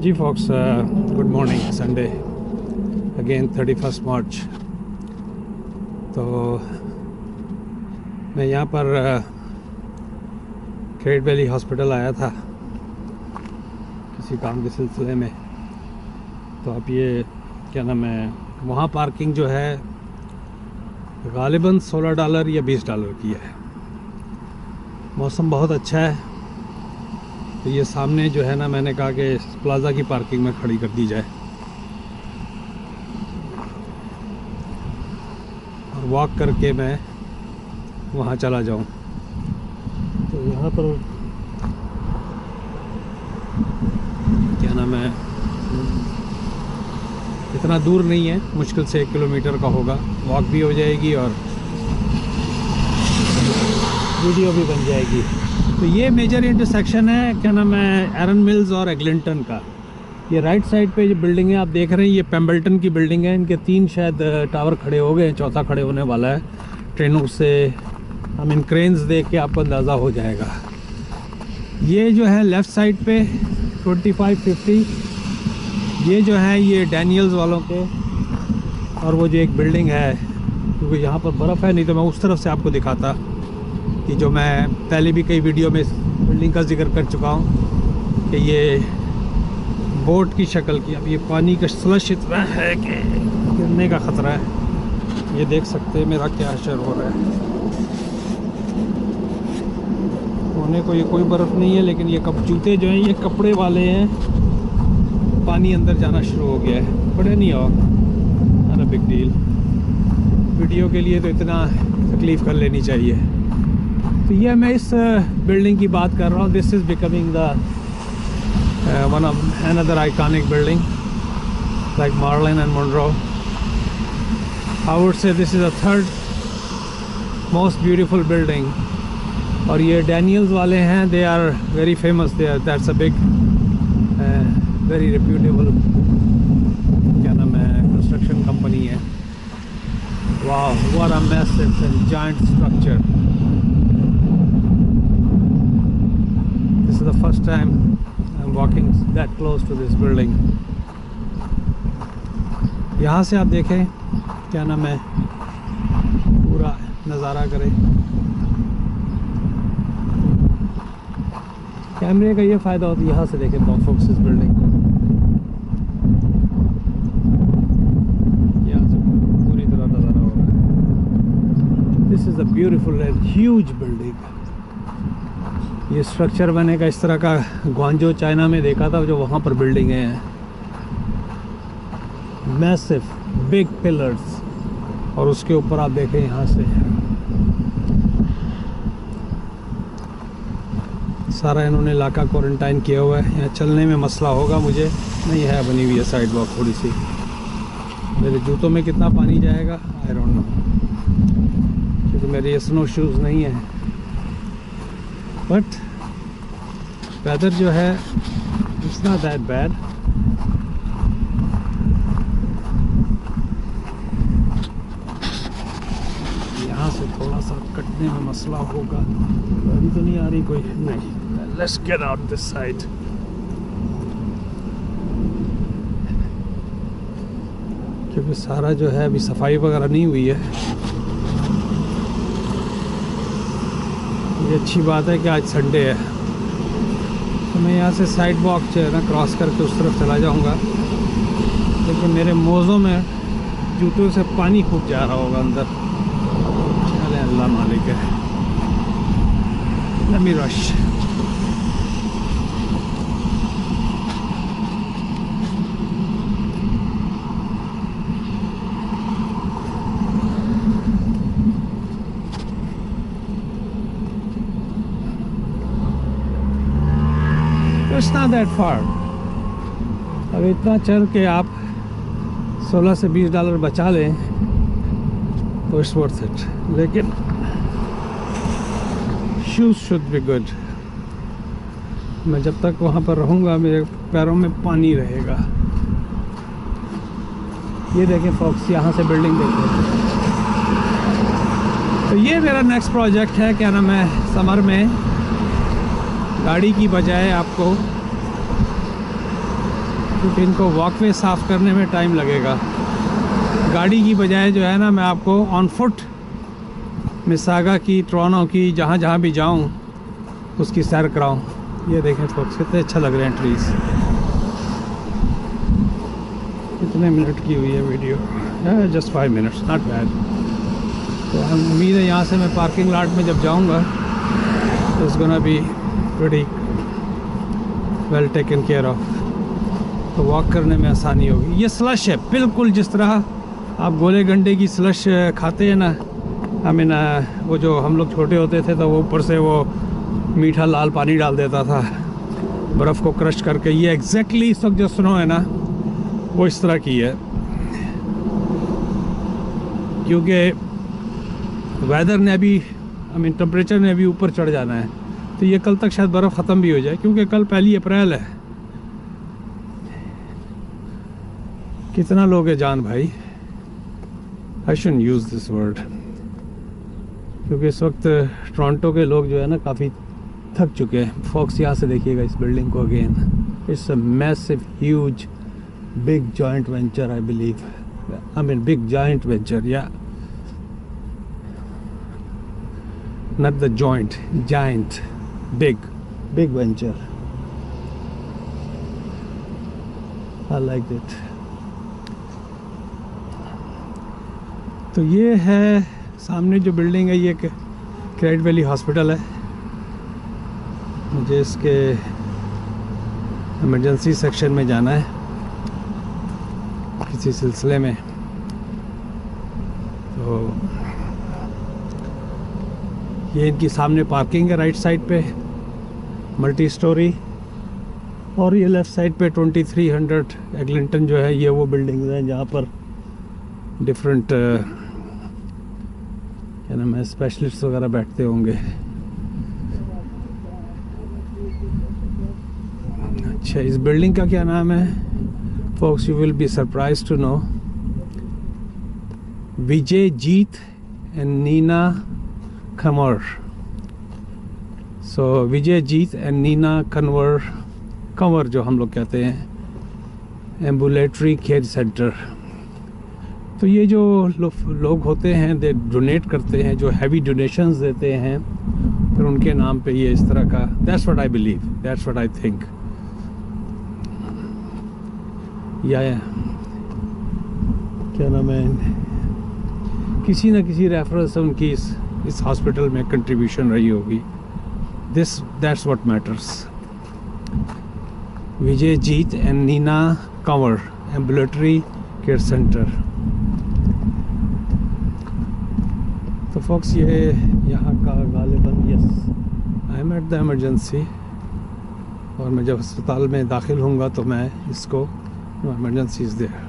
जी Fox, good morning. Sunday again 31 March. तो मैं यहाँ पर क्रेड वैली हॉस्पिटल आया था किसी काम के सिलसिले में। तो अब ये क्या नाम है, वहाँ पार्किंग जो है गालिबन $16 या $20 की है। मौसम बहुत अच्छा है, तो ये सामने जो है ना, मैंने कहा कि प्लाज़ा की पार्किंग में खड़ी कर दी जाए और वॉक करके मैं वहाँ चला जाऊँ। तो यहाँ पर क्या नाम है, इतना दूर नहीं है, मुश्किल से 1 किलोमीटर का होगा। वॉक भी हो जाएगी और वीडियो भी बन जाएगी। तो ये मेजर इंटरसेक्शन है, क्या नाम है, एरन मिल्स और एग्लिंटन का। ये राइट साइड पे जो बिल्डिंग है आप देख रहे हैं, ये पेम्बल्टन की बिल्डिंग है। इनके 3 शायद टावर खड़े हो गए हैं, चौथा खड़े होने वाला है। ट्रेनों से हम इन क्रेन्स देख के आपको अंदाज़ा हो जाएगा। ये जो है लेफ़्ट साइड पे 2550, ये जो है ये डैनियल्स वालों के। और वो जो एक बिल्डिंग है, क्योंकि यहाँ पर बर्फ़ है, नहीं तो मैं उस तरफ से आपको दिखाता कि जो मैं पहले भी कई वीडियो में इस बिल्डिंग का जिक्र कर चुका हूँ कि ये बोट की शक्ल की। अब ये पानी का स्लश इतना है कि गिरने का ख़तरा है। ये देख सकते हैं मेरा क्या असर हो रहा है। होने को ये कोई बर्फ़ नहीं है, लेकिन ये जूते जो हैं ये कपड़े वाले हैं। पानी अंदर जाना शुरू हो गया है। बड़े नहीं हो ना, बिग डील। वीडियो के लिए तो इतना तकलीफ़ कर लेनी चाहिए। तो ये मैं इस बिल्डिंग की बात कर रहा हूँ। This is becoming the one of another iconic building like Marilyn and Monroe. I would say this is the 3rd most beautiful building. और ये डैनियल्स वाले हैं, they are very famous, they are, that's a big very reputable क्या नाम है construction company है। वाह, what a massive and giant structure. This is the first time I'm walking that close to this building. यहाँ से आप देखें, क्या नाम है, पूरा नज़ारा करें। कैमरे का ये फ़ायदा होता है, यहाँ से देखें फोक्स इस बिल्डिंग को। यहाँ से पूरी तरह नज़ारा हो रहा है। This is a beautiful and huge building. ये स्ट्रक्चर बनेगा इस तरह का, ग्वांजो चाइना में देखा था, जो वहाँ पर बिल्डिंगें हैं, मैसिव बिग पिलर्स। और उसके ऊपर आप देखें यहाँ से सारा इन्होंने इलाका क्वारंटाइन किया हुआ है। यहाँ चलने में मसला होगा मुझे, नहीं है बनी हुई है साइड वॉक थोड़ी सी। मेरे जूतों में कितना पानी जाएगा आई डोंट नो, क्योंकि मेरे ये स्नो शूज़ नहीं है। बट वेदर जो है इट्स नॉट दैट बैड। यहाँ से थोड़ा सा कटने में मसला होगा। गाड़ी तो नहीं आ रही कोई, नहीं। Let's get out this side. क्योंकि सारा जो है अभी सफाई वगैरह नहीं हुई है। ये अच्छी बात है कि आज संडे है, तो मैं यहाँ से साइड वॉक जो है ना क्रॉस करके उस तरफ चला जाऊँगा। लेकिन मेरे मोज़ों में जूतों से पानी खूब जा रहा होगा अंदर। चले, अल्लाह मालिक है। Let me rush. It's not that far. अब इतना चल के आप $16 से $20 बचा लें तो इट्स वर्थ इट। लेकिन शूज़ शुड बी गुड। मैं जब तक वहाँ पर रहूँगा मेरे पैरों में पानी रहेगा। ये देखें फॉक्स, यहाँ से बिल्डिंग देखें। तो ये मेरा नेक्स्ट प्रोजेक्ट है, क्या नाम है, समर में गाड़ी की बजाय आपको क्योंकि इनको वॉकवे साफ़ करने में टाइम लगेगा। गाड़ी की बजाय जो है ना, मैं आपको ऑन फुट मिसागा की, टोरंटो की, जहाँ जहाँ भी जाऊँ उसकी सैर कराऊँ। ये देखें फोक्स, कितने अच्छा लग रहे हैं ट्रीज़। कितने मिनट की हुई है video? Just 5 minutes, not bad. तो उम्मीद है यहाँ से मैं पार्किंग लॉट में जब जाऊँगा तो it's gonna be pretty well taken care of, तो वॉक करने में आसानी होगी। ये स्लश है बिल्कुल जिस तरह आप गोले गंडे की स्लश खाते हैं ना, आई मीन वो जो हम लोग छोटे होते थे तो वो ऊपर से वो मीठा लाल पानी डाल देता था बर्फ़ को क्रश करके। ये एग्जैक्टली इस वक्त जो स्नो है ना वो इस तरह की है, क्योंकि वेदर ने अभी, आई मीन टेम्परेचर ने अभी ऊपर चढ़ जाना है। तो ये कल तक शायद बर्फ़ ख़त्म भी हो जाए, क्योंकि कल 1 अप्रैल है। कितना लोग है जान भाई, I shouldn't use this word, क्योंकि इस वक्त टोरंटो के लोग जो है ना काफ़ी थक चुके हैं। फॉक्स यहाँ से देखिएगा इस बिल्डिंग को again. It's a massive huge big joint venture, I believe, I mean big joint venture, या not the joint, giant, big venture. I liked it. तो ये है सामने जो बिल्डिंग है, ये क्रेड वैली हॉस्पिटल है। मुझे इसके इमरजेंसी सेक्शन में जाना है किसी सिलसिले में। तो ये इनकी सामने पार्किंग है राइट साइड पे, मल्टी स्टोरी, और ये लेफ़्ट साइड पे 2300 एग्लिंटन जो है, ये वो बिल्डिंग्स हैं जहाँ पर डिफरेंट क्या नाम है, स्पेशलिस्ट वगैरह बैठते होंगे। अच्छा, इस बिल्डिंग का क्या नाम है folks? You will be surprise to know, Vijay Jeet and Neena Kanwar. So Vijay Jeet and Neena Kanwar जो हम लोग कहते हैं, एम्बुलेटरी केयर सेंटर। तो ये जो लोग होते हैं, दे डोनेट करते हैं, जो हैवी डोनेशंस देते हैं, फिर उनके नाम पे ये इस तरह का, that's what I believe, that's what I think. या क्या नाम है, किसी न किसी रेफरेंस से उनकी इस हॉस्पिटल में कंट्रीब्यूशन रही होगी। That's what matters. Vijay Jeet and Neena Kanwar ambulatory care centre. तो फॉक्स ये यहाँ का गालिबन, yes I am at the emergency, और मैं जब अस्पताल में दाखिल होऊंगा तो मैं इसको, इमरजेंसी इज़ देयर।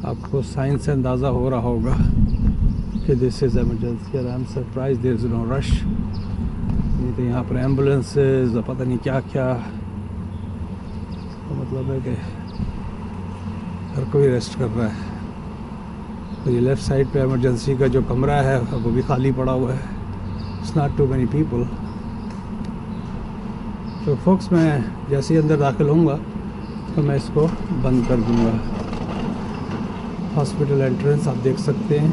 आपको साइन से अंदाज़ा हो रहा होगा कि दिस इज़ एमरजेंसी, और I am surprise there is no rush. नहीं तो यहाँ पर एम्बुलेंसेज, पता नहीं क्या क्या, तो मतलब है कि हर कोई रेस्ट कर रहा है। तो ये लेफ़्ट साइड पे इमरजेंसी का जो कमरा है वो भी खाली पड़ा हुआ है, it's not too many people. तो फोक्स मैं जैसे ही अंदर दाखिल होऊंगा तो मैं इसको बंद कर दूंगा। हॉस्पिटल एंट्रेंस आप देख सकते हैं,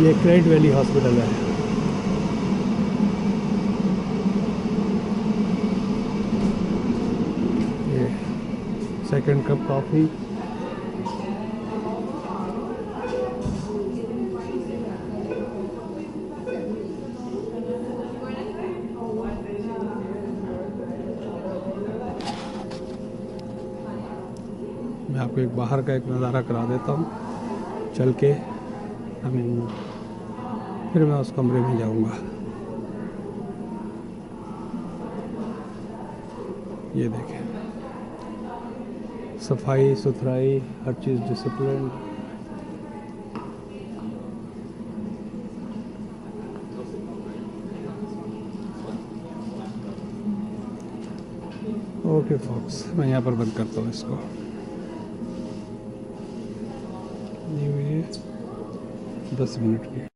ये क्रेड वैली हॉस्पिटल है। ये सेकंड कप कॉफ़ी, मैं आपको एक बाहर का एक नज़ारा करा देता हूँ चल के। फिर मैं उस कमरे में जाऊँगा। ये देखें, सफाई सुथराई, हर चीज़ डिसिप्लिन। ओके फॉक्स, मैं यहाँ पर बंद करता हूँ इसको। ये 10 मिनट की